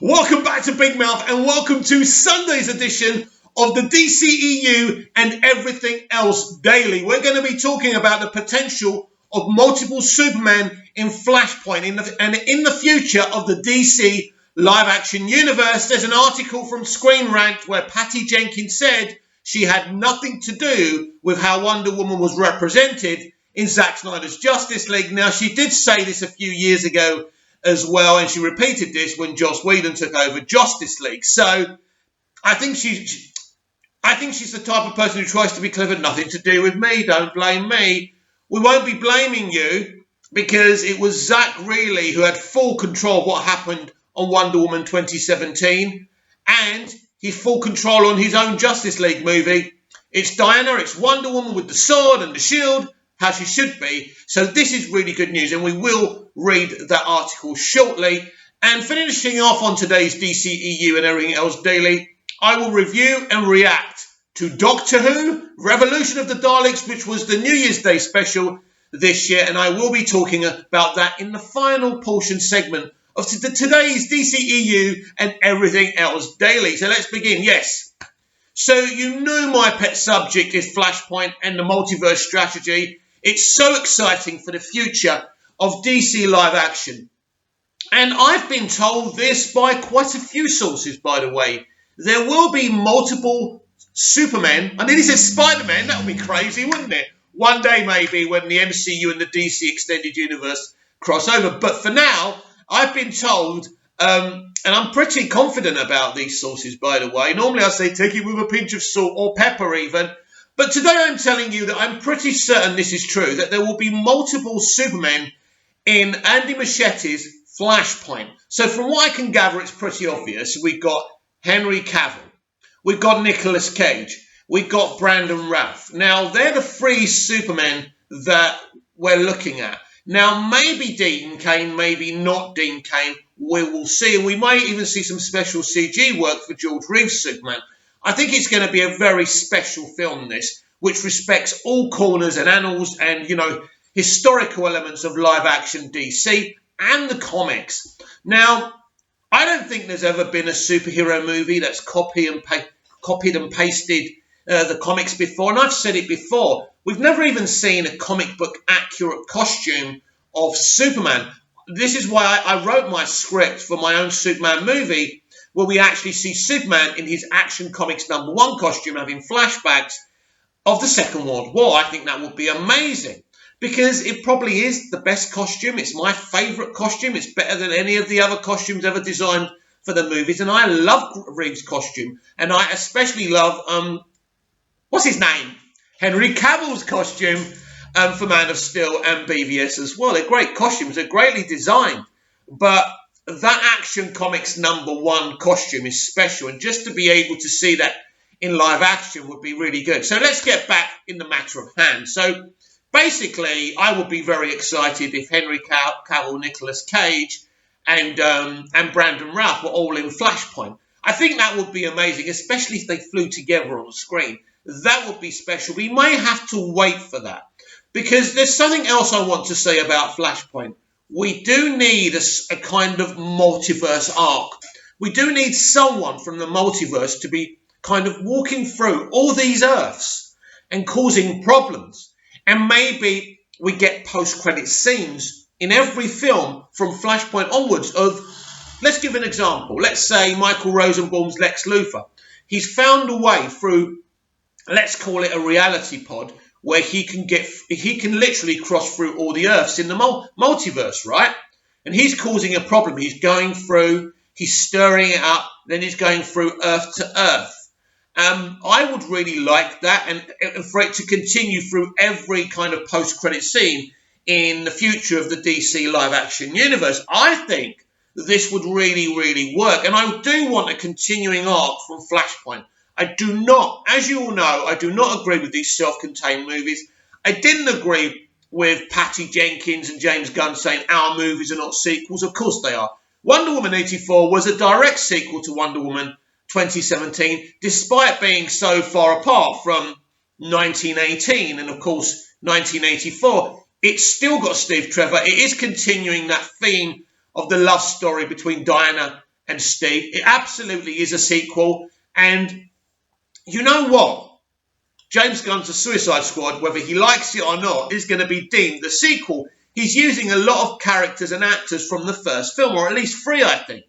Welcome back to Big Mouth and welcome to Sunday's edition of the dceu and everything else daily. We're going to be talking about the potential of multiple Supermen in Flashpoint and in the future of the DC live-action universe. There's an article from Screen Rant where Patty Jenkins said she had nothing to do with how Wonder Woman was represented in Zack Snyder's Justice League. Now, she did say this a few years ago as well, and she repeated this when Joss Whedon took over Justice League. So I think she's the type of person who tries to be clever. Nothing to do with me. Don't blame me. We won't be blaming you because it was Zack really who had full control of what happened on Wonder Woman 2017, and he's full control on his own Justice League movie. It's Diana. It's Wonder Woman with the sword and the shield, how she should be. So this is really good news, and we will read that article shortly. And finishing off on today's dceu and everything else daily, I will review and react to Doctor Who, Revolution of the Daleks, which was the New Year's Day special this year, and I will be talking about that in the final portion segment of today's dceu and everything else daily. So let's begin. Yes. So you know my pet subject is Flashpoint and the multiverse strategy. It's so exciting for the future of DC live action. And I've been told this by quite a few sources, by the way. There will be multiple Supermen. I nearly said Spider-Man. That would be crazy, wouldn't it? One day maybe when the MCU and the DC Extended Universe cross over. But for now, I've been told, and I'm pretty confident about these sources, by the way. Normally I say take it with a pinch of salt or pepper even. But today I'm telling you that I'm pretty certain this is true, that there will be multiple Supermen in Andy Muschietta's Flashpoint. So from what I can gather, it's pretty obvious. We've got Henry Cavill. We've got Nicolas Cage. We've got Brandon Routh. Now, they're the three Supermen that we're looking at. Now, maybe Dean Cain, maybe not Dean Cain. We will see. And we might even see some special CG work for George Reeves' Superman. I think it's going to be a very special film, this, which respects all corners and annals and, historical elements of live-action DC and the comics. Now, I don't think there's ever been a superhero movie that's copied and pasted the comics before. And I've said it before. We've never even seen a comic book accurate costume of Superman. This is why I wrote my script for my own Superman movie, where we actually see Superman in his Action Comics #1 costume having flashbacks of the Second World War. I think that would be amazing because it probably is the best costume. It's my favourite costume. It's better than any of the other costumes ever designed for the movies. And I love Reeves' costume. And I especially love, what's his name? Henry Cavill's costume for Man of Steel and BVS as well. They're great costumes. They're greatly designed. But that Action Comics #1 costume is special. And just to be able to see that in live action would be really good. So let's get back in the matter of hand. So basically, I would be very excited if Henry Cavill, Nicolas Cage, and Brandon Routh were all in Flashpoint. I think that would be amazing, especially if they flew together on the screen. That would be special. We may have to wait for that because there's something else I want to say about Flashpoint. We do need a kind of multiverse arc. We do need someone from the multiverse to be kind of walking through all these Earths and causing problems. And maybe we get post-credit scenes in every film from Flashpoint onwards of, let's give an example. Let's say Michael Rosenbaum's Lex Luthor. He's found a way through, let's call it a reality pod, where he can literally cross through all the Earths in the multiverse, right? And he's causing a problem. He's going through, he's stirring it up, then he's going through Earth to Earth. I would really like that and for it to continue through every kind of post-credit scene in the future of the DC live-action universe. I think this would really, really work. And I do want a continuing arc from Flashpoint. I do not, as you all know, I do not agree with these self-contained movies. I didn't agree with Patty Jenkins and James Gunn saying our movies are not sequels. Of course they are. Wonder Woman 84 was a direct sequel to Wonder Woman 2017, despite being so far apart from 1918 and, of course, 1984. It's still got Steve Trevor. It is continuing that theme of the love story between Diana and Steve. It absolutely is a sequel. And you know what? James Gunn's The Suicide Squad, whether he likes it or not, is going to be deemed the sequel. He's using a lot of characters and actors from the first film, or at least 3, I think.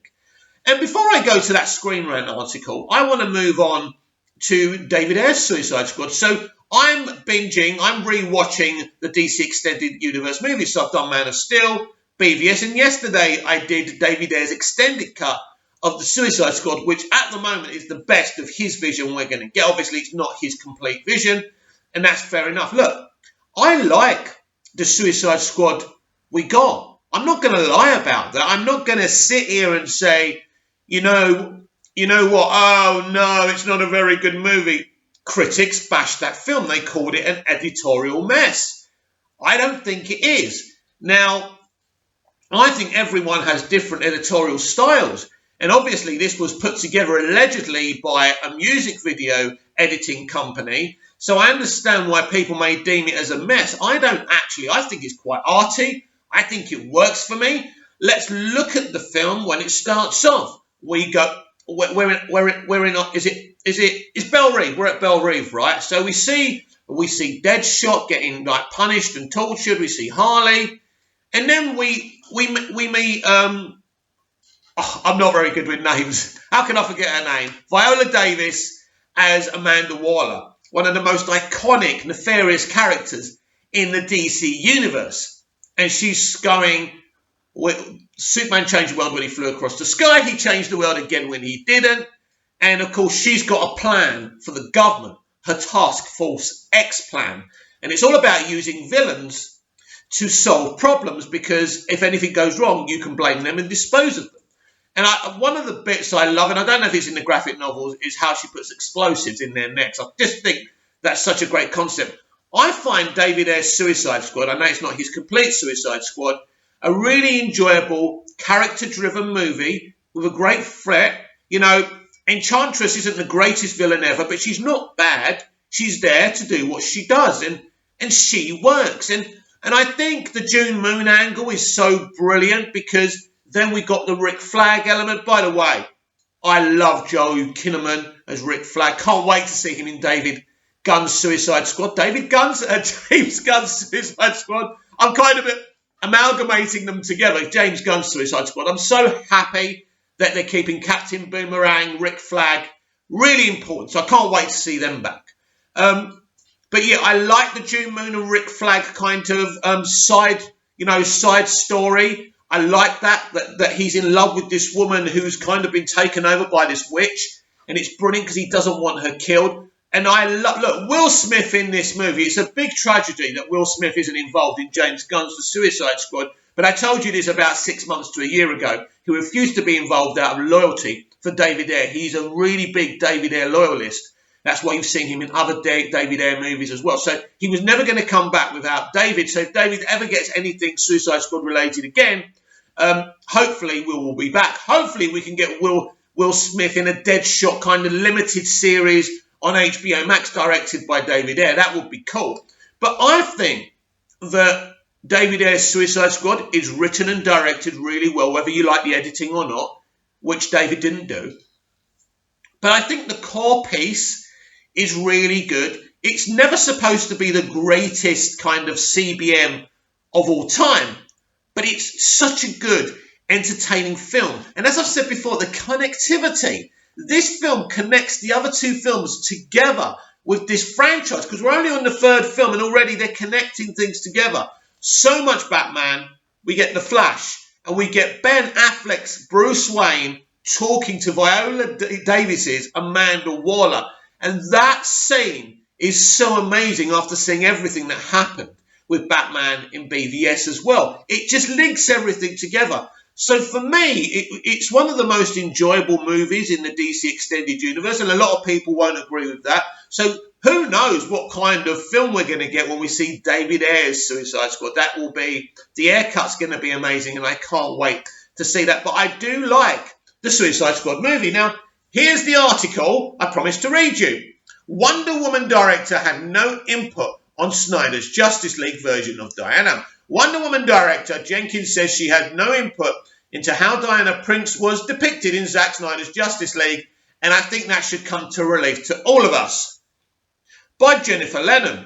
And before I go to that Screen Rant article, I want to move on to David Ayer's Suicide Squad. So I'm rewatching the DC Extended Universe movies. So I've done Man of Steel, BVS, and yesterday I did David Ayer's extended cut of the Suicide Squad, which at the moment is the best of his vision we're going to get. Obviously, it's not his complete vision, and that's fair enough. Look, I like the Suicide Squad we got. I'm not going to lie about that. I'm not going to sit here and say, you know what, oh no, it's not a very good movie. Critics bashed that film. They called it an editorial mess. I don't think it is. Now, I think everyone has different editorial styles. And obviously this was put together allegedly by a music video editing company. So I understand why people may deem it as a mess. I don't actually. I think it's quite arty. I think it works for me. Let's look at the film when it starts off. We go, we're in, it's Belle Reve. We're at Belle Reve, right? So we see Deadshot getting like punished and tortured. We see Harley. And then we meet, I'm not very good with names. How can I forget her name? Viola Davis as Amanda Waller, one of the most iconic, nefarious characters in the DC universe. And she's going, Superman changed the world when he flew across the sky. He changed the world again when he didn't. And of course, she's got a plan for the government, her Task Force X plan. And it's all about using villains to solve problems, because if anything goes wrong, you can blame them and dispose of them. And one of the bits I love, and I don't know if it's in the graphic novels, is how she puts explosives in their necks. I just think that's such a great concept. I find David Ayer's Suicide Squad, I know it's not his complete Suicide Squad, a really enjoyable, character-driven movie with a great threat. You know, Enchantress isn't the greatest villain ever, but she's not bad. She's there to do what she does, and she works. And I think the June Moon angle is so brilliant, because then we got the Rick Flag element. By the way, I love Joe Kinnaman as Rick Flag. Can't wait to see him in David Gunn's Suicide Squad. James Gunn's Suicide Squad. I'm kind of amalgamating them together. James Gunn's Suicide Squad. I'm so happy that they're keeping Captain Boomerang, Rick Flag. Really important. So I can't wait to see them back. But yeah, I like the June Moon and Rick Flag kind of side story. I like that he's in love with this woman who's kind of been taken over by this witch, and it's brilliant because he doesn't want her killed. And look, Will Smith in this movie. It's a big tragedy that Will Smith isn't involved in James Gunn's The Suicide Squad. But I told you this about 6 months to a year ago. He refused to be involved out of loyalty for David Ayer. He's a really big David Ayer loyalist. That's why you've seen him in other David Ayer movies as well. So he was never going to come back without David. So if David ever gets anything Suicide Squad related again, hopefully will be back. Hopefully we can get Will Smith in a Deadshot kind of limited series on HBO Max directed by David Ayer. That would be cool. But I think that David Ayer's Suicide Squad is written and directed really well, whether you like the editing or not, which David didn't do. But I think the core piece is really good. It's never supposed to be the greatest kind of CBM of all time, but it's such a good, entertaining film. And as I've said before, the connectivity. This film connects the other two films together with this franchise, because we're only on the third film and already they're connecting things together. So much Batman. We get The Flash, and we get Ben Affleck's Bruce Wayne talking to Viola Davis's Amanda Waller. And that scene is so amazing after seeing everything that happened with Batman in BVS as well. It just links everything together. So for me, it's one of the most enjoyable movies in the DC Extended Universe, and a lot of people won't agree with that. So who knows what kind of film we're going to get when we see David Ayer's Suicide Squad. That will be, the haircut's going to be amazing, and I can't wait to see that. But I do like the Suicide Squad movie. Now, here's the article I promised to read you. Wonder Woman director had no input on Snyder's Justice League version of Diana. Wonder Woman director Jenkins says she had no input into how Diana Prince was depicted in Zack Snyder's Justice League, and I think that should come to relief to all of us. By Jennifer Lennon.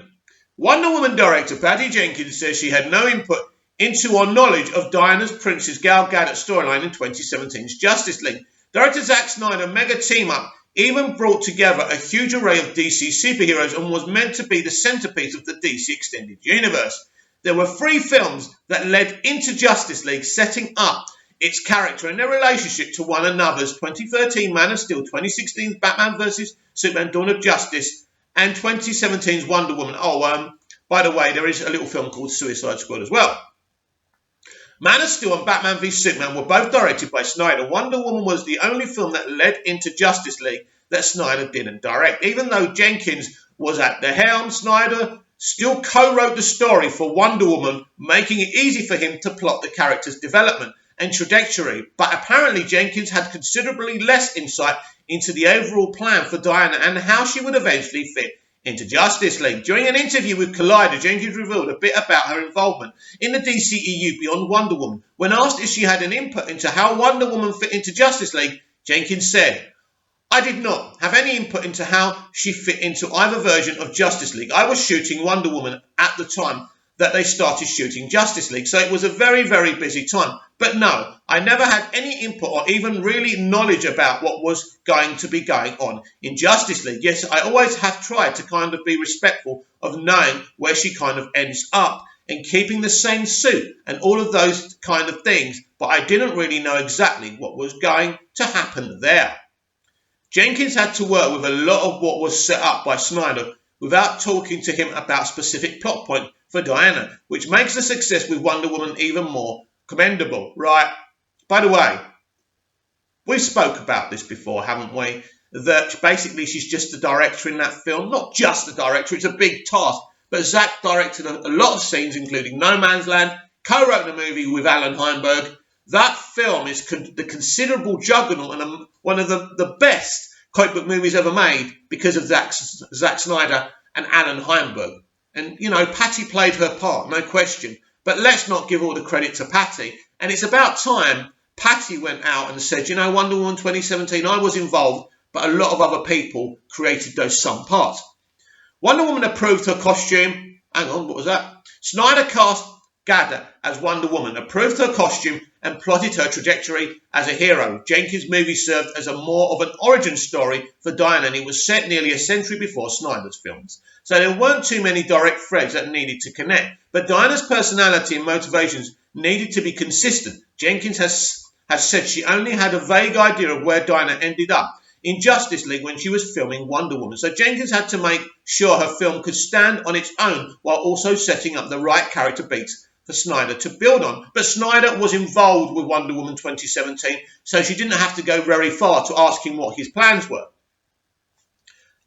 Wonder Woman director Patty Jenkins says she had no input into or knowledge of Diana Prince's Gal Gadot storyline in 2017's Justice League. Director Zack Snyder mega team-up even brought together a huge array of DC superheroes and was meant to be the centerpiece of the DC Extended Universe. There were 3 films that led into Justice League, setting up its character and their relationship to one another's 2013 Man of Steel, 2016's Batman vs. Superman Dawn of Justice, and 2017's Wonder Woman. By the way, there is a little film called Suicide Squad as well. Man of Steel and Batman v Superman were both directed by Snyder. Wonder Woman was the only film that led into Justice League that Snyder didn't direct. Even though Jenkins was at the helm, Snyder still co-wrote the story for Wonder Woman, making it easy for him to plot the character's development and trajectory. But apparently Jenkins had considerably less insight into the overall plan for Diana and how she would eventually fit into Justice League. During an interview with Collider, Jenkins revealed a bit about her involvement in the DCEU beyond Wonder Woman. When asked if she had an input into how Wonder Woman fit into Justice League, Jenkins said, "I did not have any input into how she fit into either version of Justice League. I was shooting Wonder Woman at the time that they started shooting Justice League, so it was a very, very busy time. But no, I never had any input or even really knowledge about what was going to be going on in Justice League. Yes, I always have tried to kind of be respectful of knowing where she kind of ends up and keeping the same suit and all of those kind of things, but I didn't really know exactly what was going to happen there." Jenkins had to work with a lot of what was set up by Snyder without talking to him about specific plot point for Diana, which makes the success with Wonder Woman even more commendable. Right, by the way, we've spoke about this before, haven't we? That basically she's just the director in that film. Not just the director, it's a big task. But Zack directed a lot of scenes, including No Man's Land, co-wrote the movie with Alan Heinberg. That film is the considerable juggernaut and one of the best comic book movies ever made because of Zack Snyder and Alan Heinberg. And, you know, Patty played her part, no question. But let's not give all the credit to Patty. And it's about time Patty went out and said, you know, Wonder Woman 2017, I was involved, but a lot of other people created those some parts. Wonder Woman approved her costume. Hang on, what was that? Snyder cast Gadot as Wonder Woman, approved her costume, and plotted her trajectory as a hero. Jenkins' movie served as a more of an origin story for Diana, and it was set nearly a century before Snyder's films. So there weren't too many direct threads that needed to connect. But Diana's personality and motivations needed to be consistent. Jenkins has said she only had a vague idea of where Diana ended up in Justice League when she was filming Wonder Woman. So Jenkins had to make sure her film could stand on its own while also setting up the right character beats for Snyder to build on. But Snyder was involved with Wonder Woman 2017, so she didn't have to go very far to ask him what his plans were.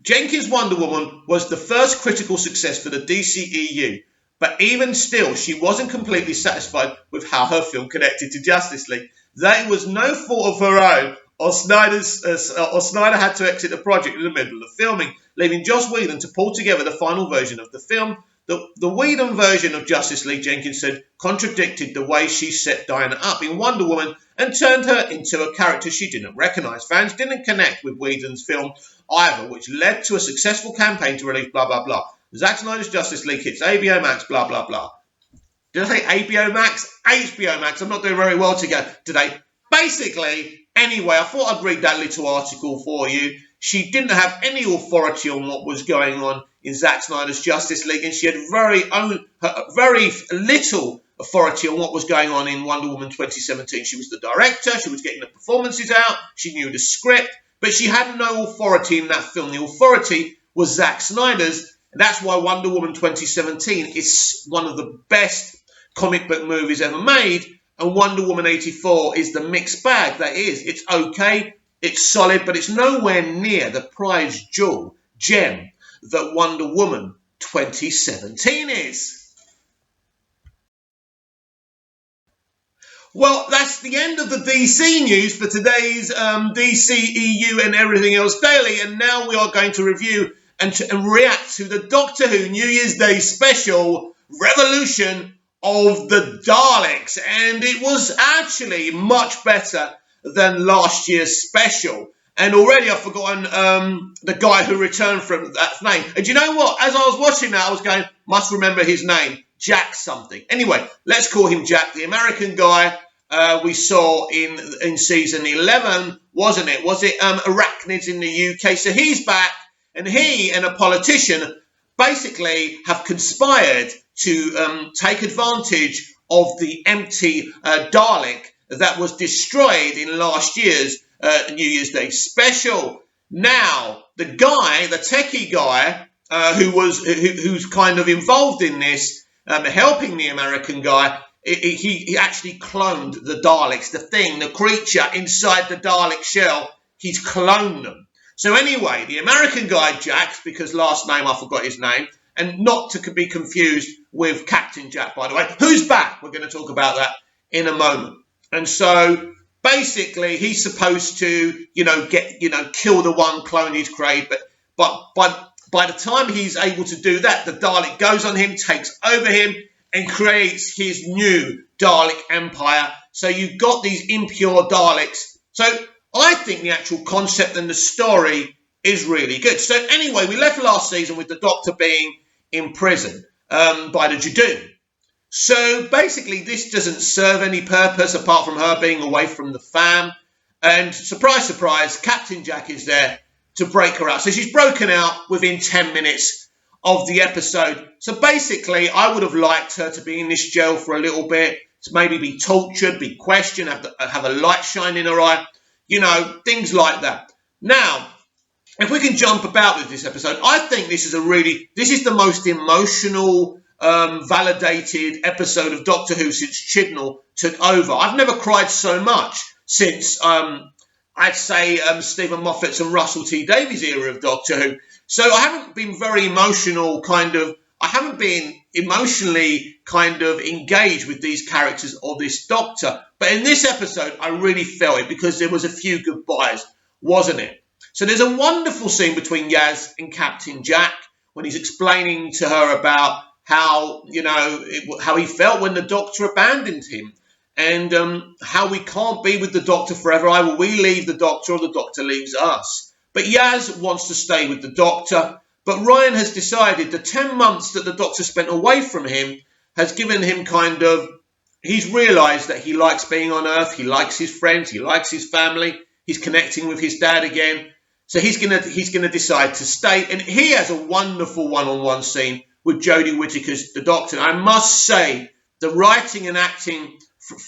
Jenkins' Wonder Woman was the first critical success for the DCEU, but even still, she wasn't completely satisfied with how her film connected to Justice League. That was no fault of her own, or Snyder had to exit the project in the middle of filming, leaving Joss Whedon to pull together the final version of the film. The Whedon version of Justice League, Jenkins said, contradicted the way she set Diana up in Wonder Woman and turned her into a character she didn't recognise. Fans didn't connect with Whedon's film either, which led to a successful campaign to release blah, blah, blah. Zack Snyder's Justice League hits HBO Max, blah, blah, blah. Did I say HBO Max? HBO Max. I'm not doing very well today. Basically, anyway, I thought I'd read that little article for you. She didn't have any authority on what was going on in Zack Snyder's Justice League, and she had very little authority on what was going on in Wonder Woman 2017. She was the director, she was getting the performances out, she knew the script, but she had no authority in that film. The authority was Zack Snyder's, and that's why Wonder Woman 2017 is one of the best comic book movies ever made, and Wonder Woman 84 is the mixed bag that is. It's okay, it's solid, but it's nowhere near the prize jewel, gem, that Wonder Woman 2017 is. Well, that's the end of the DC news for today's DCEU and Everything Else Daily, and now we are going to review and react to the Doctor Who New Year's Day special, Revolution of the Daleks, and it was actually much better than last year's special. And already I've forgotten the guy who returned from that name. And do you know what? As I was watching that, I was going, must remember his name, Jack something. Anyway, let's call him Jack, the American guy we saw in season 11, wasn't it? Was it Arachnids in the UK? So he's back, and he and a politician basically have conspired to take advantage of the empty Dalek that was destroyed in last year's New Year's Day special. Now, the guy, the techie guy, who's kind of involved in this, helping the American guy, he actually cloned the Daleks, the thing, the creature inside the Dalek shell. He's cloned them. So anyway, the American guy, Jack, because last name I forgot his name, and not to be confused with Captain Jack, by the way, who's back. We're going to talk about that in a moment. And so basically, he's supposed to, kill the one clone he's created. But by the time he's able to do that, the Dalek goes on him, takes over him, and creates his new Dalek Empire. So you've got these impure Daleks. So I think the actual concept and the story is really good. So anyway, we left last season with the Doctor being in prison by the Judoon. So basically, this doesn't serve any purpose apart from her being away from the fam. And surprise, surprise, Captain Jack is there to break her out. So she's broken out within 10 minutes of the episode. So basically, I would have liked her to be in this jail for a little bit, to maybe be tortured, be questioned, have a light shine in her eye, things like that. Now, if we can jump about with this episode, I think this is the most emotional, validated episode of Doctor Who since Chibnall took over. I've never cried so much since, I'd say, Stephen Moffat's and Russell T Davies' era of Doctor Who. So I haven't been very emotional, I haven't been emotionally kind of engaged with these characters or this Doctor. But in this episode, I really felt it because there was a few goodbyes, wasn't it? So there's a wonderful scene between Yaz and Captain Jack when he's explaining to her about how, how he felt when the Doctor abandoned him, and how we can't be with the Doctor forever. Either we leave the Doctor or the Doctor leaves us. But Yaz wants to stay with the Doctor. But Ryan has decided the 10 months that the Doctor spent away from him has given him he's realised that he likes being on Earth. He likes his friends. He likes his family. He's connecting with his dad again. So he's gonna decide to stay. And he has a wonderful one-on-one scene with Jodie Whittaker's The Doctor. I must say, the writing and acting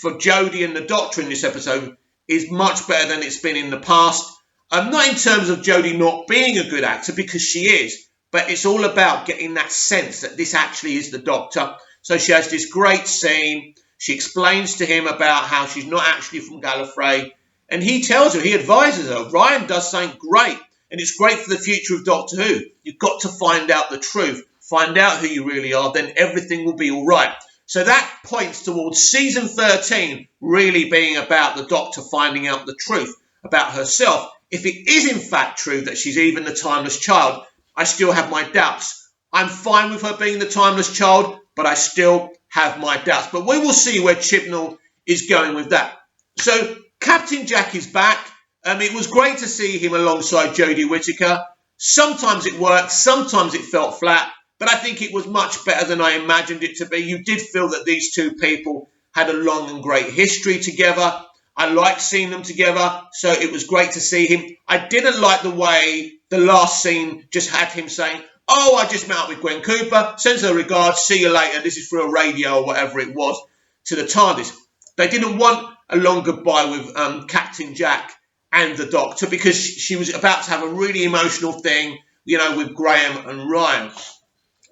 for Jodie and the Doctor in this episode is much better than it's been in the past. Not in terms of Jodie not being a good actor, because she is, but it's all about getting that sense that this actually is the Doctor. So she has this great scene. She explains to him about how she's not actually from Gallifrey. And he tells her, he advises her, Ryan does something great. And it's great for the future of Doctor Who. You've got to find out the truth. Find out who you really are. Then everything will be all right. So that points towards season 13 really being about the Doctor finding out the truth about herself. If it is in fact true that she's even the timeless child, I still have my doubts. I'm fine with her being the timeless child, but I still have my doubts. But we will see where Chibnall is going with that. So Captain Jack is back. It was great to see him alongside Jodie Whittaker. Sometimes it worked, sometimes it felt flat, but I think it was much better than I imagined it to be. You did feel that these two people had a long and great history together. I liked seeing them together, so it was great to see him. I didn't like the way the last scene just had him saying, oh, I just met up with Gwen Cooper, sends her regards, see you later, this is through a radio or whatever it was, to the TARDIS. They didn't want a long goodbye with Captain Jack and the Doctor, because she was about to have a really emotional thing, with Graham and Ryan.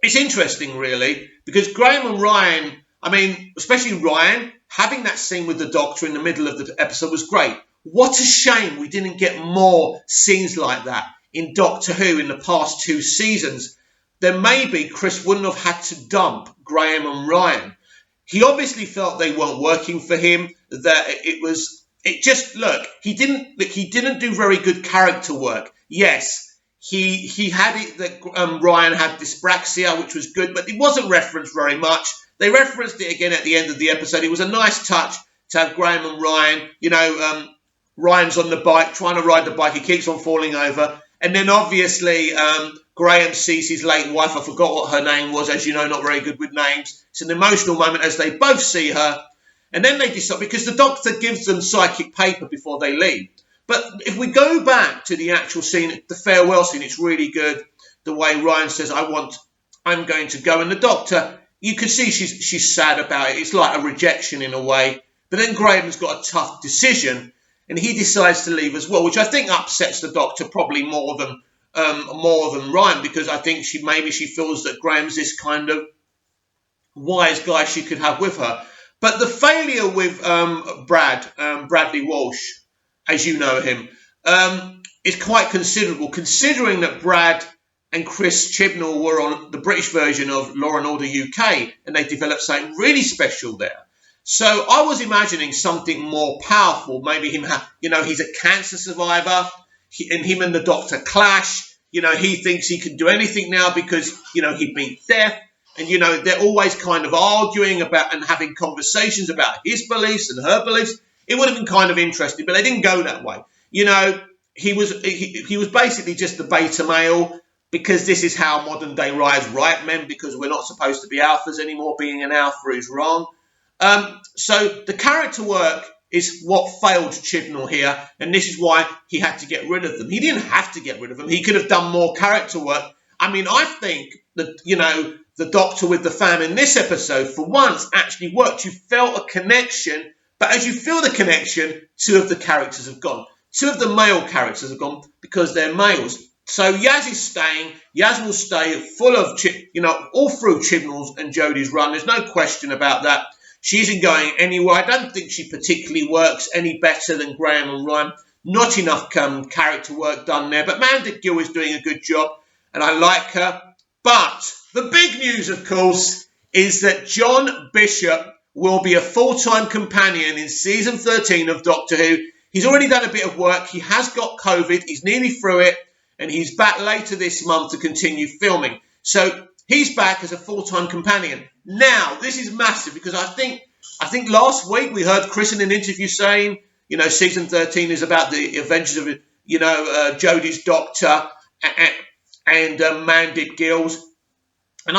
It's interesting, really, because Graham and Ryan, especially Ryan, having that scene with the Doctor in the middle of the episode was great. What a shame we didn't get more scenes like that in Doctor Who in the past 2 seasons. Then maybe Chris wouldn't have had to dump Graham and Ryan. He obviously felt they weren't working for him, that he didn't do very good character work. Yes, he had it that Ryan had dyspraxia, which was good, but it wasn't referenced very much. They referenced it again at the end of the episode. It was a nice touch to have Graham and Ryan. Ryan's on the bike, trying to ride the bike. He keeps on falling over. And then obviously Graham sees his late wife. I forgot what her name was. As you know, not very good with names. It's an emotional moment as they both see her. And then they decide, because the doctor gives them psychic paper before they leave. But if we go back to the actual scene, the farewell scene, it's really good. The way Ryan says, I'm going to go. And the doctor, you can see she's sad about it. It's like a rejection in a way. But then Graham's got a tough decision. And he decides to leave as well, which I think upsets the doctor probably more than Ryan, because I think she feels that Graham's this kind of wise guy she could have with her. But the failure with Bradley Walsh, as you know him, is quite considerable, considering that Brad and Chris Chibnall were on the British version of Law and Order UK, and they developed something really special there. So I was imagining something more powerful. Maybe him, he's a cancer survivor, and him and the doctor clash. He thinks he can do anything now because, he beat death. And, they're always kind of arguing about and having conversations about his beliefs and her beliefs. It would have been kind of interesting, but they didn't go that way. He was basically just the beta male, because this is how modern day writers write men, because we're not supposed to be alphas anymore. Being an alpha is wrong. So the character work is what failed Chibnall here, and this is why he had to get rid of them. He didn't have to get rid of them. He could have done more character work. I mean, I think that, the doctor with the fam in this episode, for once, actually worked. You felt a connection, but as you feel the connection, two of the characters have gone. Two of the male characters have gone because they're males. So Yaz is staying. Yaz will stay full of, all through Chibnall's and Jodie's run. There's no question about that. She isn't going anywhere. I don't think she particularly works any better than Graham and Ryan. Not enough character work done there. But Mandy Gill is doing a good job, and I like her. But the big news, of course, is that John Bishop will be a full-time companion in season 13 of Doctor Who. He's already done a bit of work. He has got COVID. He's nearly through it, and he's back later this month to continue filming. So he's back as a full-time companion. Now, this is massive, because I think last week we heard Chris in an interview saying, season 13 is about the adventures of, Jodie's Doctor and Mandy Gill's. And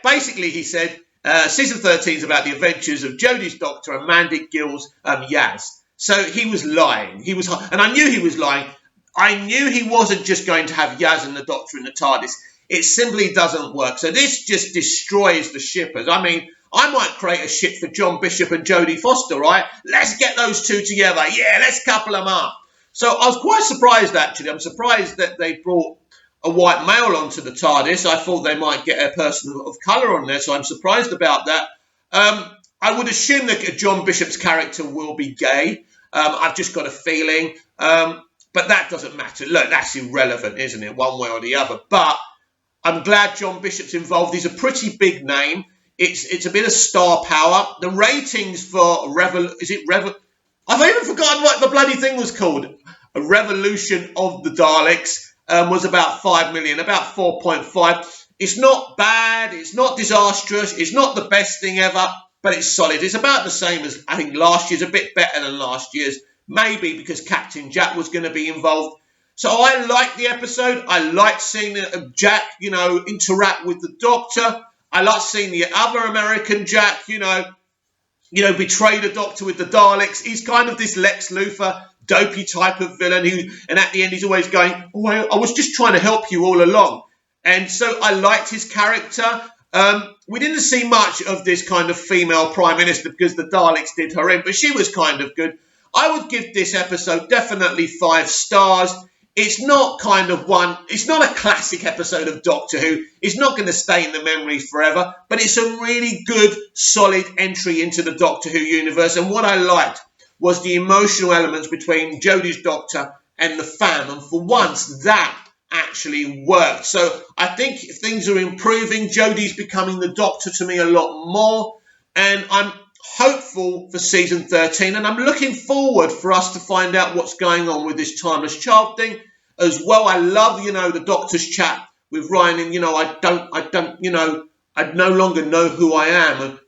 basically he said season 13 is about the adventures of Jodie's Doctor and Mandy Gill's Yaz. So he was lying. And I knew he was lying. I knew he wasn't just going to have Yaz and the Doctor in the TARDIS. It simply doesn't work. So this just destroys the shippers. I mean, I might create a ship for John Bishop and Jodie Foster, right? Let's get those two together. Yeah, let's couple them up. So I was quite surprised, actually. I'm surprised that they brought a white male onto the TARDIS. I thought they might get a person of colour on there, so I'm surprised about that. I would assume that John Bishop's character will be gay. I've just got a feeling. But that doesn't matter. Look, that's irrelevant, isn't it? One way or the other. But I'm glad John Bishop's involved. He's a pretty big name. It's a bit of star power. The ratings for I've even forgotten what the bloody thing was called. A Revolution of the Daleks was about 5 million, about 4.5. It's not bad. It's not disastrous. It's not the best thing ever, but it's solid. It's about the same as, I think, last year's. A bit better than last year's. Maybe because Captain Jack was going to be involved. So I liked the episode. I liked seeing Jack, interact with the Doctor. I liked seeing the other American Jack, betray the Doctor with the Daleks. He's kind of this Lex Luthor, dopey type of villain and at the end he's always going, oh, I was just trying to help you all along. And so I liked his character. We didn't see much of this kind of female Prime Minister because the Daleks did her in, but she was kind of good. I would give this episode definitely 5 stars. It's not it's not a classic episode of Doctor Who. It's not going to stay in the memory forever, but it's a really good, solid entry into the Doctor Who universe. And what I liked was the emotional elements between Jodie's Doctor and the fam. And for once, that actually worked. So I think things are improving. Jodie's becoming the Doctor to me a lot more. And I'm hopeful for season 13, and I'm looking forward for us to find out what's going on with this timeless child thing as well. I love, the Doctor's chat with Ryan, and I don't, I no longer know who I am. And,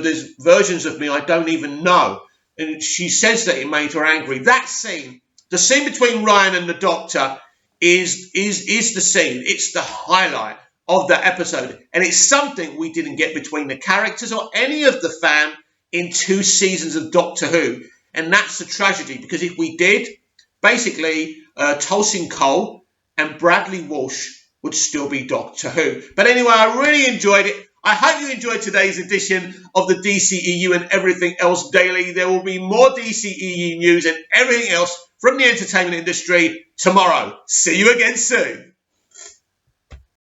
there's versions of me I don't even know. And she says that it made her angry. That scene, the scene between Ryan and the Doctor, is the scene. It's the highlight of the episode. And it's something we didn't get between the characters or any of the fam in 2 seasons of Doctor Who. And that's a tragedy, because if we did, basically, Tulsin Cole and Bradley Walsh would still be Doctor Who. But anyway, I really enjoyed it. I hope you enjoyed today's edition of the DCEU and Everything Else Daily. There will be more DCEU news and everything else from the entertainment industry tomorrow. See you again soon.